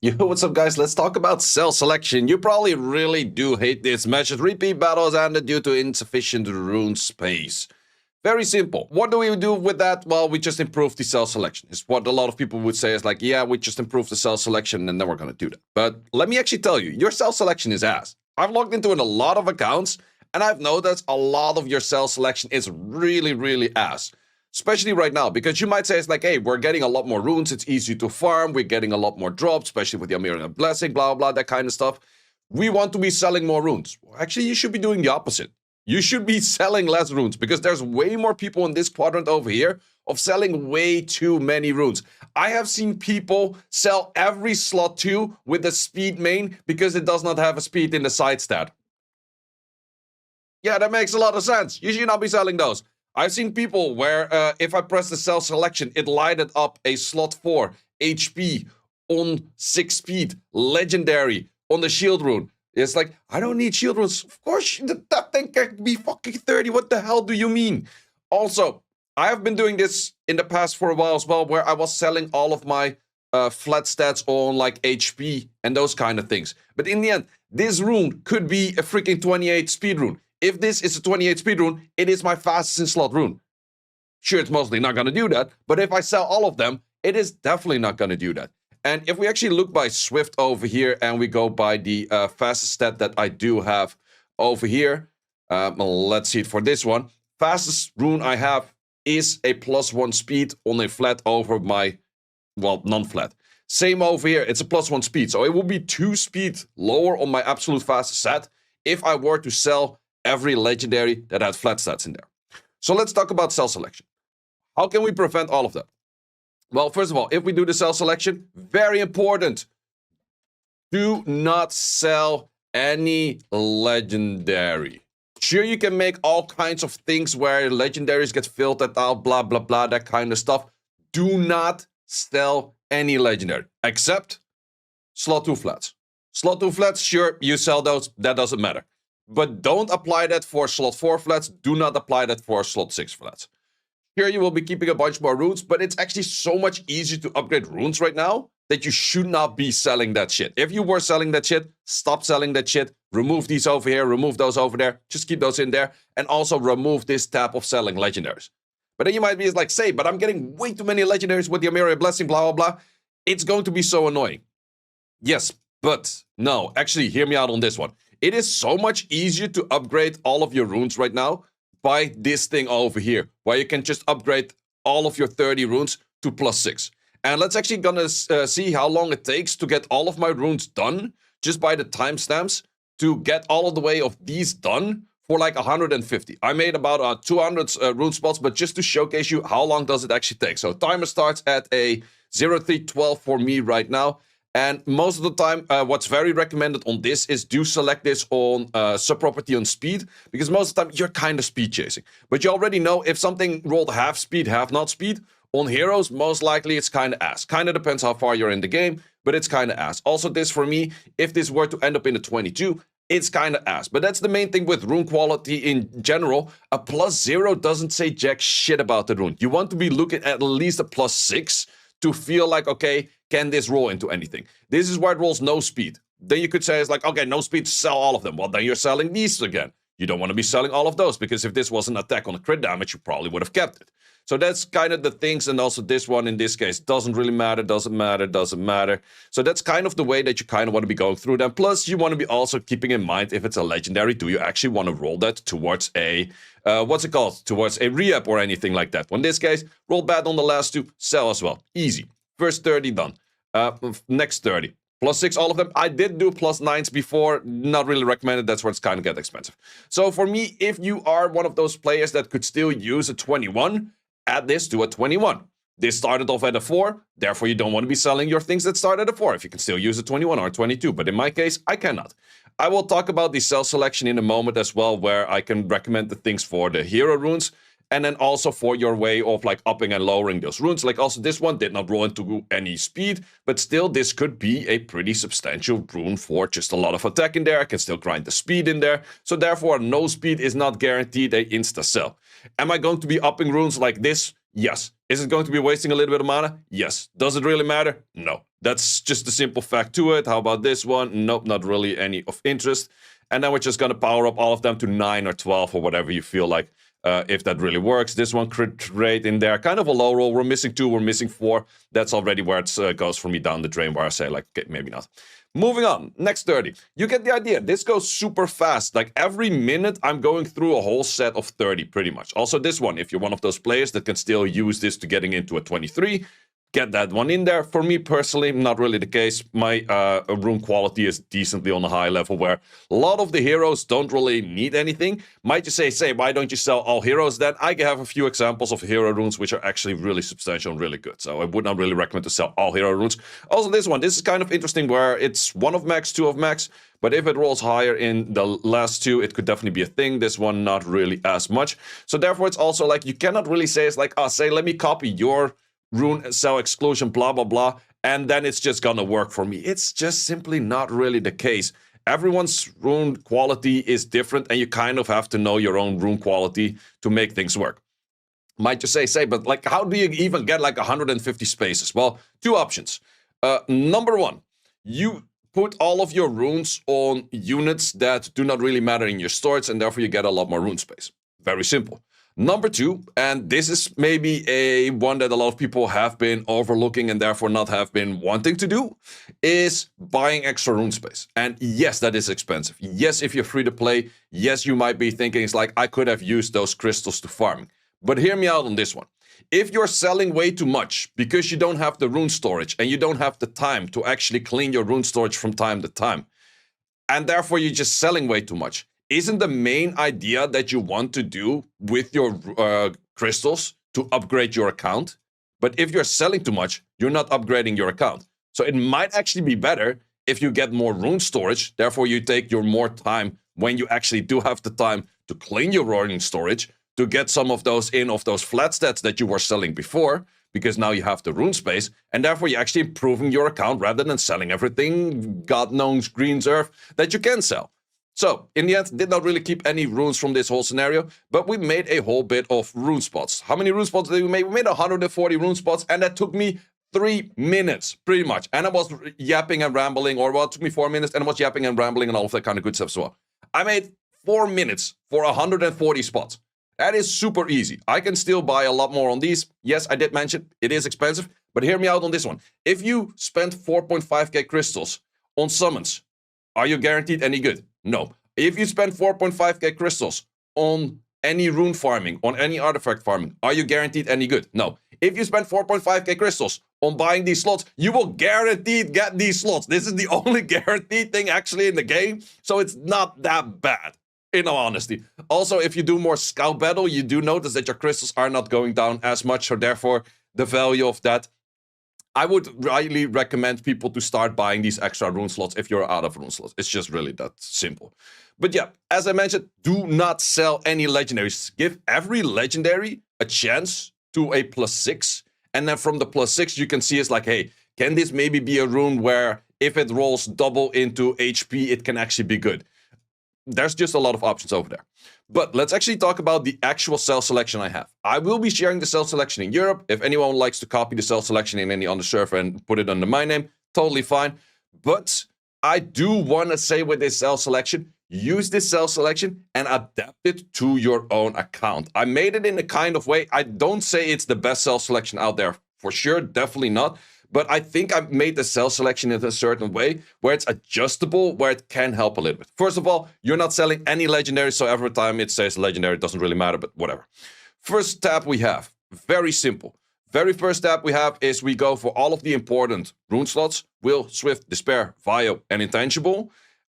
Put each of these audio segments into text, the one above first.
Yo, what's up guys? Let's talk about cell selection. You probably really do hate this method. Repeat battles ended due to insufficient rune space. Very simple. What do we do with that? Well, we just improve the cell selection. It's what a lot of people would say is like, yeah, we just improve the cell selection and then we're gonna do that. But let me actually tell you, your cell selection is ass. I've logged into a lot of accounts and I've noticed a lot of your cell selection is really ass. Especially right now, because you might say it's like, hey, we're getting a lot more runes, it's easy to farm, we're getting a lot more drops, especially with the Amirian Blessing, blah, blah, that kind of stuff. We want to be selling more runes. Actually, you should be doing the opposite. You should be selling less runes, because there's way more people in this quadrant over here of selling way too many runes. I have seen people sell every slot 2 with a speed main, because it does not have a speed in the side stat. Yeah, that makes a lot of sense. You should not be selling those. I've seen people where if I press the cell selection, it lighted up a slot 4 HP on 6 speed, legendary, on the shield rune. It's like, I don't need shield runes. Of course, that thing can be fucking 30. What the hell do you mean? Also, I have been doing this in the past for a while as well, where I was selling all of my flat stats on like HP and those kind of things. But in the end, this rune could be a freaking 28 speed rune. If this is a 28 speed rune, it is my fastest in slot rune. Sure, it's mostly not going to do that, but if I sell all of them, it is definitely not going to do that. And if we actually look by Swift over here and we go by the fastest stat that I do have over here, let's see it for this one. Fastest rune I have is a +1 speed on a flat over my, well, non-flat. Same over here, it's a +1 speed, so it will be 2 speed lower on my absolute fastest set if I were to sell every legendary that had flat stats in there. So let's talk about cell selection. How can we prevent all of that? Well, first of all, if we do the cell selection, very important, do not sell any legendary. Sure, you can make all kinds of things where legendaries get filtered out, blah, blah, blah, that kind of stuff. Do not sell any legendary, except slot 2 flats. Slot 2 flats, sure, you sell those, that doesn't matter. But don't apply that for slot 4 flats. Do not apply that for slot 6 flats. Here you will be keeping a bunch more runes, but it's actually so much easier to upgrade runes right now that you should not be selling that shit. If you were selling that shit, stop selling that shit. Remove these over here, remove those over there. Just keep those in there. And also remove this tab of selling legendaries. But then you might be like, say, but I'm getting way too many legendaries with the Amirian Blessing, blah, blah, blah. It's going to be so annoying. Yes, but no, actually, hear me out on this one. It is so much easier to upgrade all of your runes right now by this thing over here, where you can just upgrade all of your 30 runes to +6. And let's actually gonna see how long it takes to get all of my runes done, just by the timestamps, to get all of the way of these done for like 150. I made about 200 rune spots, but just to showcase you how long does it actually take. So timer starts at a 0312 for me right now. And most of the time, what's very recommended on this is do select this on sub-property on speed, because most of the time you're kind of speed chasing. But you already know if something rolled half speed, half not speed, on heroes, most likely it's kind of ass. Kind of depends how far you're in the game, but it's kind of ass. Also, this for me, if this were to end up in a 22, it's kind of ass. But that's the main thing with rune quality in general. A +0 doesn't say jack shit about the rune. You want to be looking at least a +6 to feel like, okay, can this roll into anything? This is why it rolls no speed. Then you could say it's like, okay, no speed, sell all of them. Well, then you're selling these again. You don't want to be selling all of those, because if this was an attack on a crit damage, you probably would have kept it. So that's kind of the things, and also this one in this case doesn't really matter, doesn't matter. So that's kind of the way that you kind of want to be going through them. Plus, you want to be also keeping in mind, if it's a legendary, do you actually want to roll that towards a, what's it called? Towards a re-up or anything like that. Well, in this case, roll bad on the last 2, sell as well. Easy. First 30 done. Next 30. +6, all of them. I did do +9s before, not really recommended. That's where it's kind of get expensive. So for me, if you are one of those players that could still use a 21, add this to a 21. This started off at a 4, therefore you don't want to be selling your things that start at a 4 if you can still use a 21 or a 22, but in my case, I cannot. I will talk about the cell selection in a moment as well, where I can recommend the things for the hero runes, and then also for your way of like upping and lowering those runes. Like also this one did not roll into any speed, but still this could be a pretty substantial rune for just a lot of attack in there. I can still grind the speed in there. So therefore no speed is not guaranteed a insta sell. Am I going to be upping runes like this? Yes. Is it going to be wasting a little bit of mana? Yes. Does it really matter? No. That's just the simple fact to it. How about this one? Nope, not really any of interest. And then we're just going to power up all of them to 9 or 12 or whatever you feel like, if that really works. This one, crit rate in there, kind of a low roll. We're missing 2, we're missing 4. That's already where it goes for me down the drain, where I say, like, okay, maybe not. Moving on, next 30. You get the idea. This goes super fast. Like, every minute, I'm going through a whole set of 30, pretty much. Also, this one, if you're one of those players that can still use this to getting into a 23, get that one in there. For me personally, not really the case. My rune quality is decently on a high level, where a lot of the heroes don't really need anything. Might you say, why don't you sell all heroes then? I have a few examples of hero runes which are actually really substantial and really good. So I would not really recommend to sell all hero runes. Also, this one, this is kind of interesting, where it's 1 of max, 2 of max. But if it rolls higher in the last 2, it could definitely be a thing. This one, not really as much. So therefore, it's also like, you cannot really say, it's like, say, let me copy your rune, sell exclusion, blah, blah, blah, and then it's just gonna work for me. It's just simply not really the case. Everyone's rune quality is different, and you kind of have to know your own rune quality to make things work. Might you say, but like, how do you even get like 150 spaces? Well, 2 options. Number 1, you put all of your runes on units that do not really matter in your storage, and therefore you get a lot more rune space. Very simple. Number 2, and this is maybe a one that a lot of people have been overlooking and therefore not have been wanting to do, is buying extra rune space. And yes, that is expensive. Yes, if you're free to play, yes, you might be thinking, it's like, I could have used those crystals to farming. But hear me out on this one. If you're selling way too much because you don't have the rune storage and you don't have the time to actually clean your rune storage from time to time, and therefore you're just selling way too much, isn't the main idea that you want to do with your crystals to upgrade your account? But if you're selling too much, you're not upgrading your account. So it might actually be better if you get more rune storage. Therefore, you take your more time when you actually do have the time to clean your rune storage, to get some of those flat stats that you were selling before, because now you have the rune space, and therefore you're actually improving your account rather than selling everything, God knows, green's earth, that you can sell. So, in the end, did not really keep any runes from this whole scenario, but we made a whole bit of rune spots. How many rune spots did we make? We made 140 rune spots, and that took me 3 minutes, pretty much. And I was yapping and rambling, or well, it took me 4 minutes, and I was yapping and rambling and all of that kind of good stuff as well. I made 4 minutes for 140 spots. That is super easy. I can still buy a lot more on these. Yes, I did mention it is expensive, but hear me out on this one. If you spend 4.5k crystals on summons, are you guaranteed any good? No. If you spend 4.5k crystals on any rune farming, on any artifact farming, are you guaranteed any good? No. If you spend 4.5k crystals on buying these slots, you will guaranteed get these slots. This is the only guaranteed thing actually in the game, so it's not that bad, in all honesty. Also, if you do more scout battle, you do notice that your crystals are not going down as much, so therefore the value of that, I would highly recommend people to start buying these extra rune slots if you're out of rune slots. It's just really that simple. But yeah, as I mentioned, do not sell any legendaries. Give every legendary a chance to a +6. And then from the +6, you can see it's like, hey, can this maybe be a rune where if it rolls double into HP, it can actually be good? There's just a lot of options over there. But let's actually talk about the actual cell selection I have. I will be sharing the cell selection in Europe. If anyone likes to copy the cell selection in any other server and put it under my name, totally fine. But I do want to say with this cell selection, use this cell selection and adapt it to your own account. I made it in a kind of way. I don't say it's the best cell selection out there. For sure, definitely not. But I think I've made the cell selection in a certain way where it's adjustable, where it can help a little bit. First of all, you're not selling any legendary, so every time it says legendary, it doesn't really matter, but whatever. First tab we have, very simple. Very first tab we have is we go for all of the important rune slots, Will, Swift, Despair, Vio, and Intangible.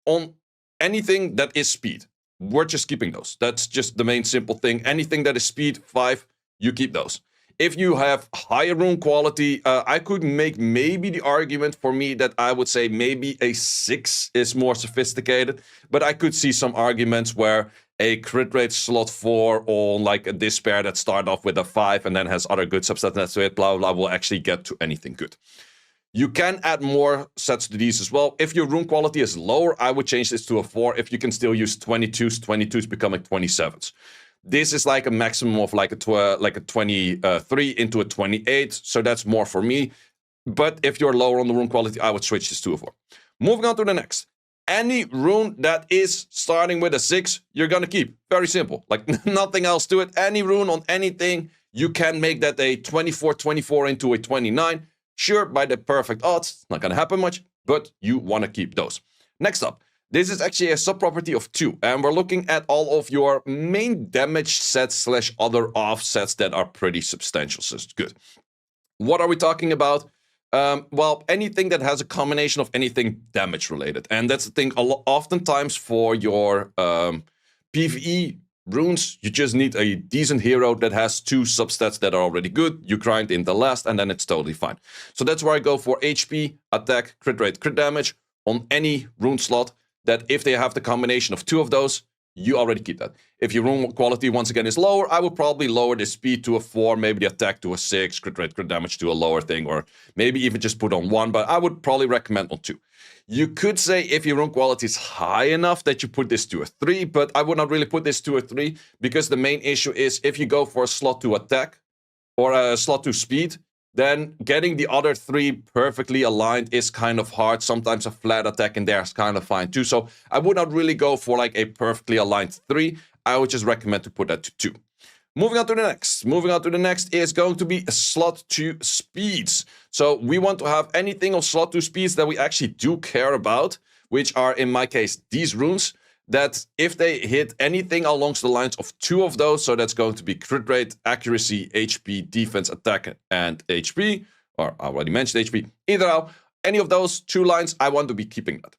On anything that is speed, we're just keeping those. That's just the main simple thing. Anything that is speed 5, you keep those. If you have higher rune quality, I could make maybe the argument for me that I would say maybe a 6 is more sophisticated, but I could see some arguments where a crit rate slot 4 or like a Despair that start off with a 5 and then has other good subsets to it, blah, blah, will actually get to anything good. You can add more sets to these as well. If your rune quality is lower, I would change this to a 4. If you can still use 22s, 22s become like 27s. This is like a maximum of like a 23 into a 28, so that's more for me. But if you're lower on the rune quality, I would switch this to a 4. Moving on to the next. Any rune that is starting with a 6, you're gonna keep. Very simple. Like, nothing else to it. Any rune on anything, you can make that a 24-24 into a 29. Sure, by the perfect odds, it's not gonna happen much, but you wanna keep those. Next up. This is actually a sub-property of 2, and we're looking at all of your main damage sets / other offsets that are pretty substantial, so it's good. What are we talking about? Well, anything that has a combination of anything damage related. And that's the thing, oftentimes for your PvE runes, you just need a decent hero that has 2 substats that are already good. You grind in the last, and then it's totally fine. So that's where I go for HP, attack, crit rate, crit damage on any rune slot, that if they have the combination of 2 of those, you already keep that. If your rune quality, once again, is lower, I would probably lower the speed to a 4, maybe the attack to a 6, crit rate, crit damage to a lower thing, or maybe even just put on 1, but I would probably recommend on 2. You could say if your rune quality is high enough that you put this to a 3, but I would not really put this to a 3, because the main issue is if you go for a slot to attack, or a slot to speed, then getting the other 3 perfectly aligned is kind of hard. Sometimes a flat attack in there is kind of fine too. So I would not really go for like a perfectly aligned 3. I would just recommend to put that to 2. Moving on to the next. Moving on to the next is going to be a slot to speeds. So we want to have anything of slot to speeds that we actually do care about, which are in my case these runes, that if they hit anything along the lines of 2 of those, so that's going to be crit rate, accuracy, HP, defense, attack, and HP, or I already mentioned HP, either how, any of those 2 lines, I want to be keeping that.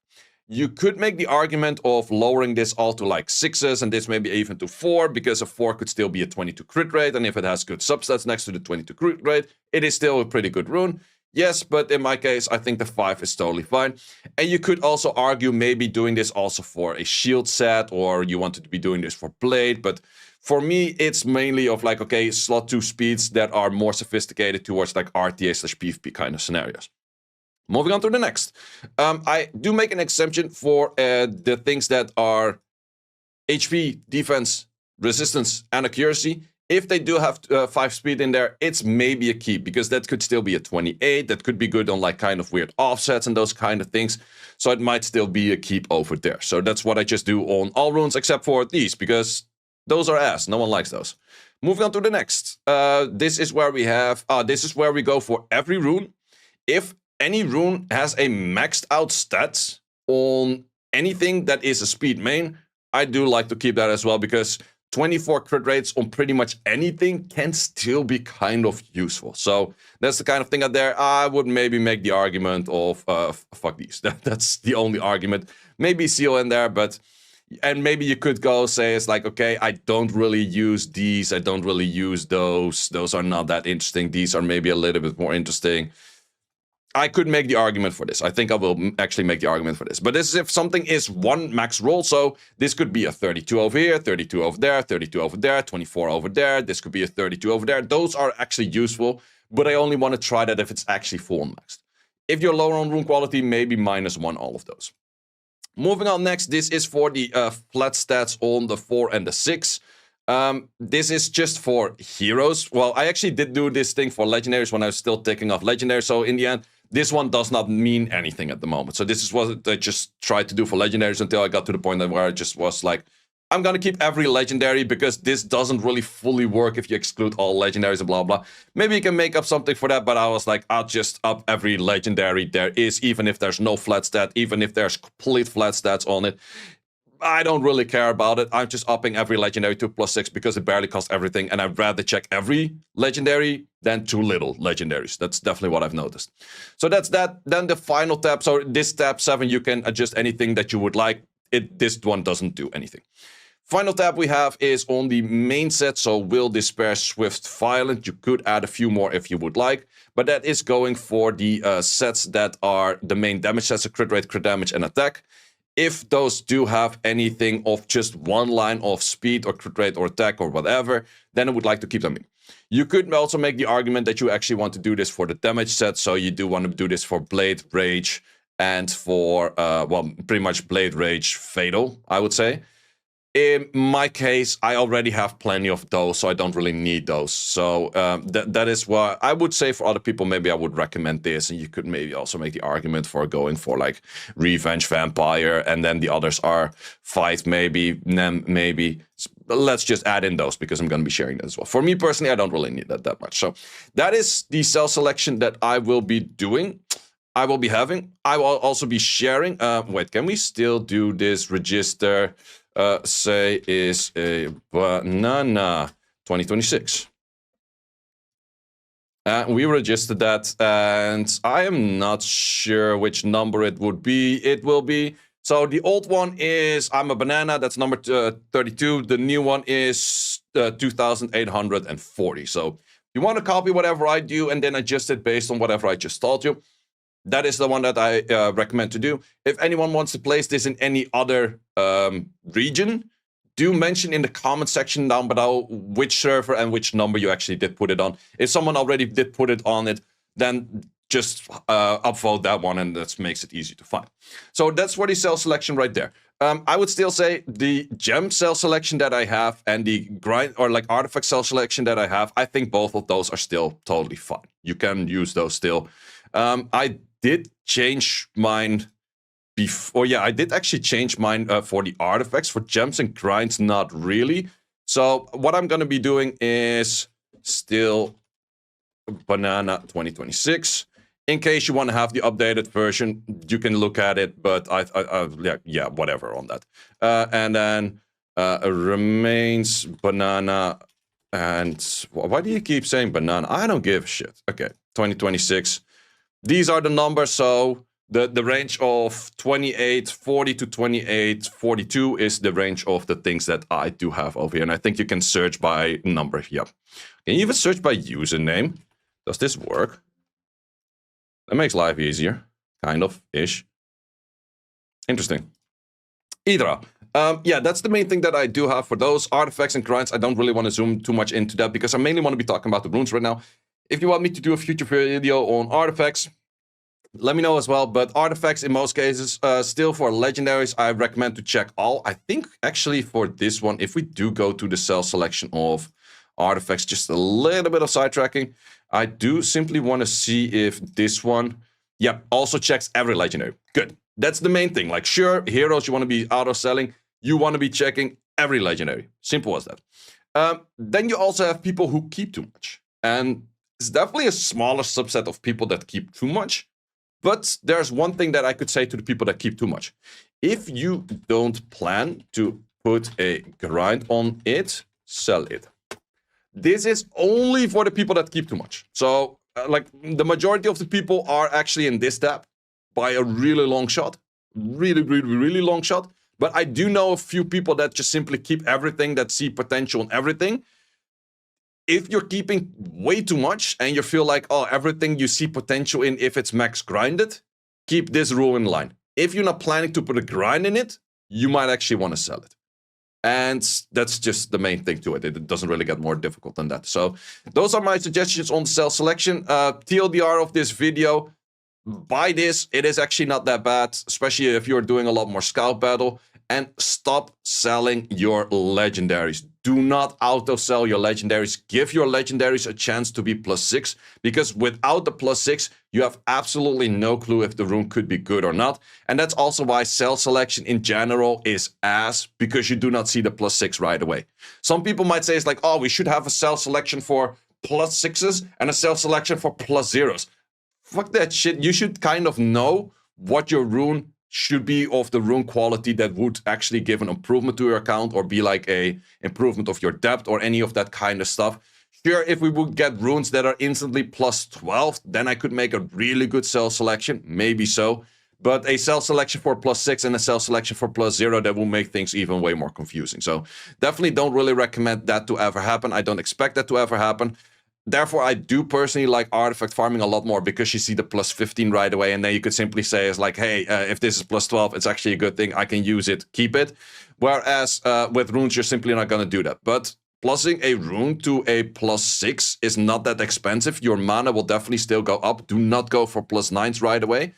You could make the argument of lowering this all to like 6s, and this maybe even to 4, because a 4 could still be a 22 crit rate, and if it has good substats next to the 22 crit rate, it is still a pretty good rune. Yes, but in my case, I think the 5 is totally fine. And you could also argue maybe doing this also for a shield set, or you wanted to be doing this for blade. But for me, it's mainly of like, okay, slot 2 speeds that are more sophisticated towards like RTA/PvP kind of scenarios. Moving on to the next. I do make an exemption for the things that are HP, defense, resistance, and accuracy. If they do have 5 speed in there, it's maybe a keep, because that could still be a 28. That could be good on like kind of weird offsets and those kind of things. So it might still be a keep over there. So that's what I just do on all runes except for these, because those are ass. No one likes those. Moving on to the next. This is where we have, this is where we go for every rune. If any rune has a maxed out stats on anything that is a speed main, I do like to keep that as well, because 24 crit rates on pretty much anything can still be kind of useful. So that's the kind of thing out there. I would maybe make the argument of, fuck these. That's the only argument. Maybe seal in there, but... And maybe you could go say it's like, okay, I don't really use these. I don't really use those. Those are not that interesting. These are maybe a little bit more interesting. I could make the argument for this. I think I will actually make the argument for this. But this is if something is one max roll. So this could be a 32 over here, 32 over there, 32 over there, 24 over there. This could be a 32 over there. Those are actually useful, but I only want to try that if it's actually full maxed. If you're lower on rune quality, maybe -1 all of those. Moving on next, this is for the flat stats on the 4 and the 6. This is just for heroes. Well, I actually did do this thing for legendaries when I was still taking off legendaries. So in the end, this one does not mean anything at the moment. So this is what I just tried to do for legendaries until I got to the point where I just was like, I'm gonna keep every legendary, because this doesn't really fully work if you exclude all legendaries and blah blah. Maybe you can make up something for that, but I was like, I'll just up every legendary there is, even if there's no flat stat, even if there's complete flat stats on it. I don't really care about it. I'm just upping every legendary to +6 because it barely costs everything, and I'd rather check every legendary than too little legendaries. That's definitely what I've noticed. So that's that. Then the final tab. So this tab 7, you can adjust anything that you would like. This one doesn't do anything. Final tab we have is on the main set, so Will, Despair, Swift, Violent. You could add a few more if you would like, but that is going for the sets that are the main damage sets, so crit rate, crit damage, and attack. If those do have anything of just one line of speed or crit rate or attack or whatever, then I would like to keep them in. You could also make the argument that you actually want to do this for the damage set, so you do want to do this for Blade, Rage, and for, well, pretty much Blade, Rage, Fatal, I would say. In my case, I already have plenty of those, so I don't really need those. So that is why I would say for other people, maybe I would recommend this, and you could maybe also make the argument for going for like Revenge Vampire, and then the others are Fight, maybe, Nem, maybe. Let's just add in those because I'm going to be sharing that as well. For me personally, I don't really need that much. So that is the cell selection that I will be doing. I will be having. I will also be sharing. Wait, can we still do this register? Say is a banana 2026. We registered that, and I am not sure which number it would be. It will be, so the old one is I'm a banana, that's number 32. The new one is 2840. So you want to copy whatever I do and then adjust it based on whatever I just told you. That is the one that I recommend to do. If anyone wants to place this in any other region, do mention in the comment section down below which server and which number you actually did put it on. If someone already did put it on it, then just upvote that one, and that makes it easy to find. So that's for the cell selection right there. I would still say the gem cell selection that I have and the grind or like artifact cell selection that I have, I think both of those are still totally fine. You can use those still. I did change mine before. Yeah, I did actually change mine for the artifacts. For gems and grinds, not really. So what I'm going to be doing is still banana 2026. In case you want to have the updated version, you can look at it. But yeah, whatever on that. And then remains banana. And why do you keep saying banana? I don't give a shit. Okay, 2026. These are the numbers, so the range of 2840 to 2842 is the range of the things that I do have over here. And I think you can search by number. Yep. Can you even search by username? Does this work? That makes life easier. Kind of, ish. Interesting. Either. Yeah, that's the main thing that I do have for those artifacts and grinds. I don't really want to zoom too much into that because I mainly want to be talking about the runes right now. If you want me to do a future video on artifacts, let me know as well. But artifacts, in most cases, still for legendaries, I recommend to check all. I think actually for this one, if we do go to the cell selection of artifacts, just a little bit of sidetracking, I do simply want to see if this one, yep, also checks every legendary. Good. That's the main thing. Like, sure, heroes, you want to be auto-selling. You want to be checking every legendary. Simple as that. Then you also have people who keep too much. And it's definitely a smaller subset of people that keep too much. But there's one thing that I could say to the people that keep too much. If you don't plan to put a grind on it, sell it. This is only for the people that keep too much. So, like, the majority of the people are actually in this tab by a really long shot. Really long shot. But I do know a few people that just simply keep everything, that see potential in everything. If you're keeping way too much and you feel like, oh, everything you see potential in, if it's max grinded, keep this rule in line. If you're not planning to put a grind in it, you might actually want to sell it. And that's just the main thing to it. It doesn't really get more difficult than that. So those are my suggestions on the cell selection. TLDR of this video, buy this. It is actually not that bad, especially if you're doing a lot more scout battle. And stop selling your legendaries. Do not auto-sell your legendaries. Give your legendaries a chance to be +6. Because without the +6, you have absolutely no clue if the rune could be good or not. And that's also why cell selection in general is ass. Because you do not see the +6 right away. Some people might say it's like, oh, we should have a cell selection for +6s and a cell selection for +0s. Fuck that shit. You should kind of know what your rune should be of the rune quality that would actually give an improvement to your account or be like a improvement of your depth or any of that kind of stuff. Sure, if we would get runes that are instantly +12, then I could make a really good cell selection, maybe so. But a cell selection for +6 and a cell selection for +0, that will make things even way more confusing. So definitely don't really recommend that to ever happen. I don't expect that to ever happen. Therefore, I do personally like artifact farming a lot more because you see the +15 right away. And then you could simply say it's like, hey, if this is +12, it's actually a good thing. I can use it, keep it. Whereas with runes, you're simply not going to do that. But plussing a rune to a +6 is not that expensive. Your mana will definitely still go up. Do not go for +9s right away.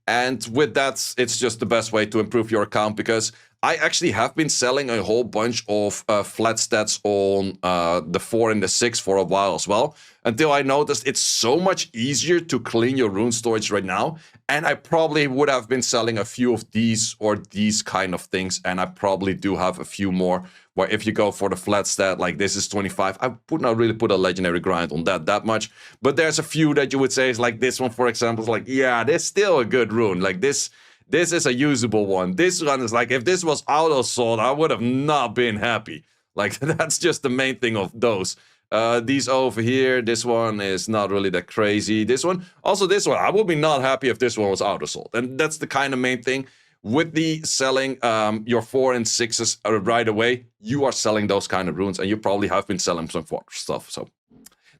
And with that, it's just the best way to improve your account because I actually have been selling a whole bunch of flat stats on the 4 and the 6 for a while as well, until I noticed it's so much easier to clean your rune storage right now, and I probably would have been selling a few of these or these kind of things, and I probably do have a few more, where if you go for the flat stat, like this is 25, I would not really put a legendary grind on that much, but there's a few that you would say is like this one, for example, is like, yeah, this is still a good rune, like this is a usable one. This one is like, if this was auto sold, I would have not been happy. Like, that's just the main thing of those. These over here, this one is not really that crazy. This one, also this one, I would be not happy if this one was auto sold. And that's the kind of main thing. With the selling your 4 and 6s right away, you are selling those kind of runes, and you probably have been selling some 4 stuff, so...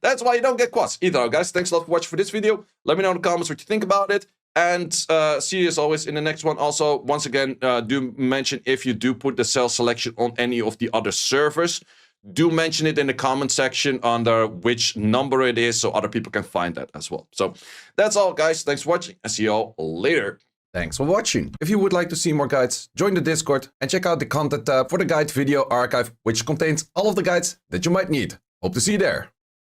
That's why you don't get quads either, guys. Thanks a lot for watching for this video. Let me know in the comments what you think about it. And see you as always in the next one. Also, once again, do mention if you do put the cell selection on any of the other servers. Do mention it in the comment section under which number it is so other people can find that as well. So that's all, guys. Thanks for watching, and see you all later. Thanks for watching. If you would like to see more guides, join the Discord and check out the content tab for the guide video archive, which contains all of the guides that you might need. Hope to see you there.